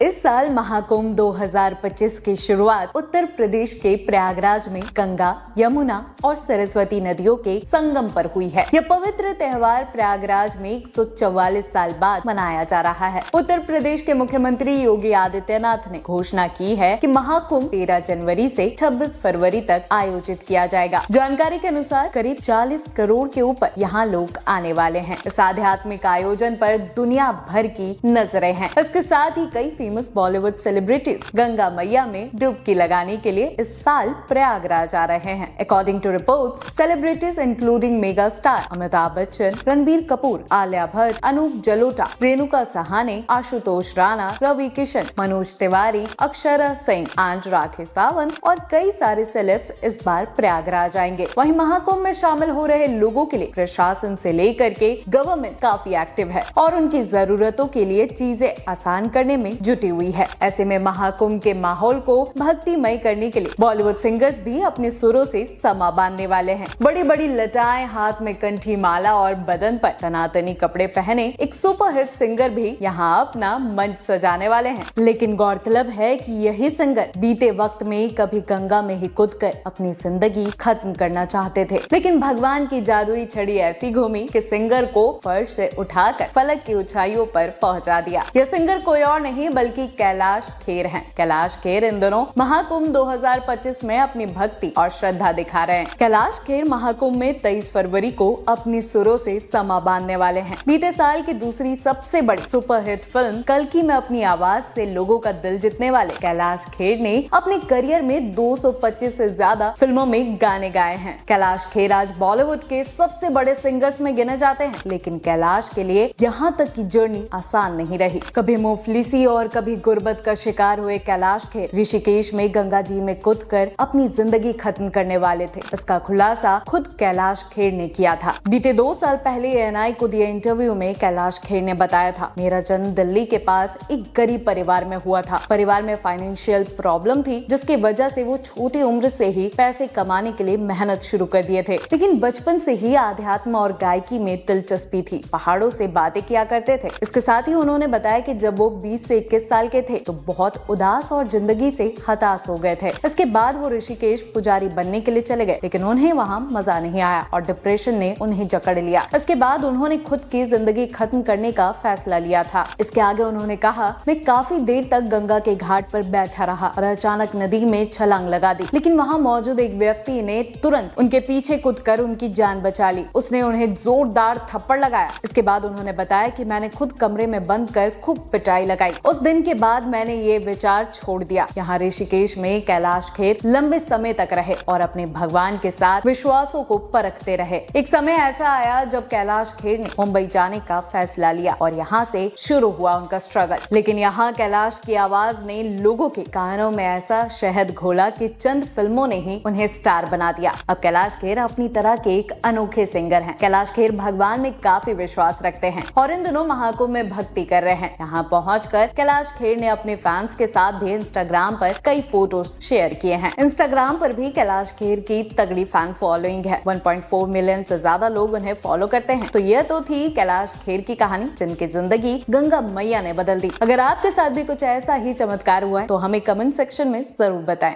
इस साल महाकुंभ 2025 की शुरुआत उत्तर प्रदेश के प्रयागराज में गंगा, यमुना और सरस्वती नदियों के संगम पर हुई है। यह पवित्र त्योहार प्रयागराज में 144 साल बाद मनाया जा रहा है। उत्तर प्रदेश के मुख्यमंत्री योगी आदित्यनाथ ने घोषणा की है कि महाकुंभ 13 जनवरी से 26 फरवरी तक आयोजित किया जाएगा। जानकारी के अनुसार करीब 40 करोड़ के ऊपर यहाँ लोग आने वाले हैं। इस आध्यात्मिक आयोजन पर दुनिया भर की नजरें हैं। इसके साथ ही कई फेमस बॉलीवुड सेलिब्रिटीज गंगा मैया में डुबकी लगाने के लिए इस साल प्रयागराज आ रहे हैं। According to reports, celebrities including mega star Amitabh Bachchan, Ranbir Kapoor, Alia Bhatt, Anup Jalota, Renuka Sahane, Ashutosh Rana, Ravi Kishan, Manoj Tiwari, Akshara Singh, and Rakhi Sawant और कई सारे सेलेब्स इस बार प्रयागराज आएंगे। वहीं महाकुंभ में शामिल हो रहे लोगों के लिए प्रशासन से लेकर के गवर्नमेंट काफी एक्टिव है और उनकी जरूरतों के लिए चीजें आसान करने में जुटी हुई है। ऐसे में महाकुंभ के माहौल को भक्तिमय करने के लिए बॉलीवुड सिंगर्स भी अपने सुरों से समा बांधने वाले हैं। बड़ी बड़ी लटाएं, हाथ में कंठी माला और बदन पर सनातनी कपड़े पहने एक सुपरहिट सिंगर भी यहाँ अपना मंच सजाने वाले हैं। लेकिन गौरतलब है कि यही सिंगर बीते वक्त में कभी गंगा में ही कूदकर अपनी जिंदगी खत्म करना चाहते थे, लेकिन भगवान की जादुई छड़ी ऐसी घूमी कि सिंगर को फर्श से उठाकर फलक की ऊंचाइयों पर पहुंचा दिया। यह सिंगर कोई और नहीं बल्कि कैलाश खेर हैं। कैलाश खेर इन दिनों महाकुंभ 2025 में अपनी भक्ति और श्रद्धा दिखा रहे हैं। कैलाश खेर महाकुंभ में 23 फरवरी को अपनी सुरों से समा बांधने वाले हैं। बीते साल की दूसरी सबसे बड़ी सुपरहिट फिल्म कल्कि में अपनी आवाज से लोगों का दिल जीतने वाले कैलाश खेर ने अपने करियर में 225 से ज्यादा फिल्मों में गाने गाए हैं। कैलाश खेर आज बॉलीवुड के सबसे बड़े सिंगर्स में गिने जाते हैं, लेकिन कैलाश के लिए यहाँ तक की जर्नी आसान नहीं रही। कभी मुफलिसी और कभी गुर्बत का शिकार हुए कैलाश खेर ऋषिकेश में गंगा जी में कूदकर अपनी जिंदगी खत्म करने वाले थे। इसका खुलासा खुद कैलाश खेर ने किया था। बीते 2 साल पहले एएनआई को दिए इंटरव्यू में कैलाश खेर ने बताया था, मेरा जन्म दिल्ली के पास एक गरीब परिवार में हुआ था। परिवार में फाइनेंशियल प्रॉब्लम थी, जिसकी वजह से वो छोटी उम्र से ही पैसे कमाने के लिए मेहनत शुरू कर दिए थे। लेकिन बचपन से ही आध्यात्म और गायकी में दिलचस्पी थी। पहाड़ों से बातें किया करते थे। इसके साथ ही उन्होंने बताया कि जब वो 20 से 21 साल के थे तो बहुत उदास और जिंदगी से हताश हो गए थे। इसके बाद वो ऋषिकेश पुजारी बनने के लिए चले गए, लेकिन उन्हें वहाँ मजा नहीं आया और डिप्रेशन ने उन्हें जकड़ लिया। इसके बाद उन्होंने खुद की जिंदगी खत्म करने का फैसला लिया था। इसके आगे उन्होंने कहा, मैं काफी देर तक गंगा के घाट पर बैठा रहा और अचानक नदी में छलांग लगा दी, लेकिन वहाँ मौजूद एक व्यक्ति ने तुरंत उनके पीछे कूदकर उनकी जान बचा ली। उसने उन्हें जोरदार थप्पड़ लगाया। इसके बाद उन्होंने बताया कि मैंने खुद कमरे में बंद कर खूब पिटाई लगाई। उस दिन के बाद मैंने ये विचार छोड़ दिया। यहाँ ऋषिकेश में कैलाश खेर लंबे समय तक रहे और अपने भगवान के साथ विश्वासों को परखते रहे। एक समय ऐसा आया जब कैलाश खेर ने मुंबई जाने का फैसला लिया और यहाँ से शुरू हुआ उनका स्ट्रगल। लेकिन यहाँ कैलाश की आवाज ने लोगों के कानों में ऐसा शहद घोला कि चंद फिल्मों ने ही उन्हें स्टार बना दिया। अब कैलाश खेर अपनी तरह के एक अनोखे सिंगर हैं। कैलाश खेर भगवान में काफी विश्वास रखते हैं और इन दिनों महाकुंभ में भक्ति कर रहे हैं। यहाँ पहुंचकर कैलाश खेर ने अपने फैंस के साथ भी इंस्टाग्राम पर कई फोटोज शेयर किए हैं। इंस्टाग्राम पर भी कैलाश खेर की तगड़ी फैन फॉलोइंग है। 1.4 मिलियन से ज्यादा लोग उन्हें फॉलो करते हैं। तो यह तो थी कैलाश खेर की कहानी, जिनकी जिंदगी गंगा मैया ने बदल दी। अगर आपके साथ भी कुछ ऐसा ही चमत्कार हुआ है तो हमें कमेंट सेक्शन में जरूर बताएं।